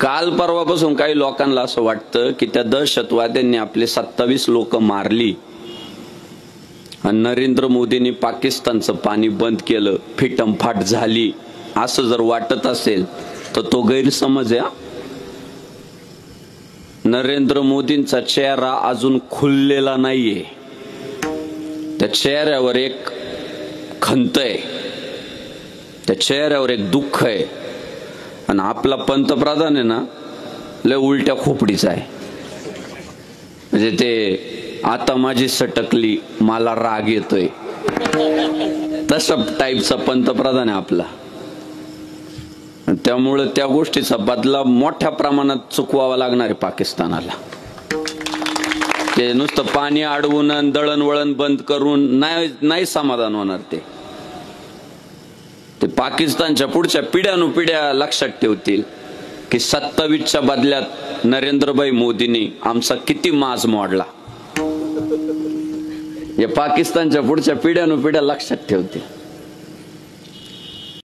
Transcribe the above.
काल परवापासून काही लोकांना असं वाटतं की त्या दहशतवाद्यांनी आपले 27 लोक मारली आणि नरेंद्र मोदींनी पाकिस्तानचं पाणी बंद केलं, फिटमफाट झाली, असं जर वाटत असेल तर तो गैरसमज आहे. नरेंद्र मोदींचा चेहरा अजून खुललेला नाहीये. त्या चेहऱ्यावर एक खंत आहे, त्या चेहऱ्यावर एक दुःख आहे. आणि आपला पंतप्रधान आहे ना, लय उलट्या खोपडीचा आहे. म्हणजे ते आता माझी सटकली मला राग येतोय तसा टाईपचा पंतप्रधान आहे आपला. त्यामुळे त्या गोष्टीचा बदला मोठ्या प्रमाणात चुकवावा लागणार आहे पाकिस्तानाला. ते नुसतं पाणी अडवून दळणवळण बंद करून नाही समाधान होणार. ते पाकिस्तानच्या पुढच्या पिढ्यानुपिढ्या लक्षात ठेवतील की 27च्या बदल्यात नरेंद्रभाई मोदींनी आमचा किती माज मोडला. या पाकिस्तानच्या पुढच्या पिढ्यानुपिढ्या लक्षात ठेवतील.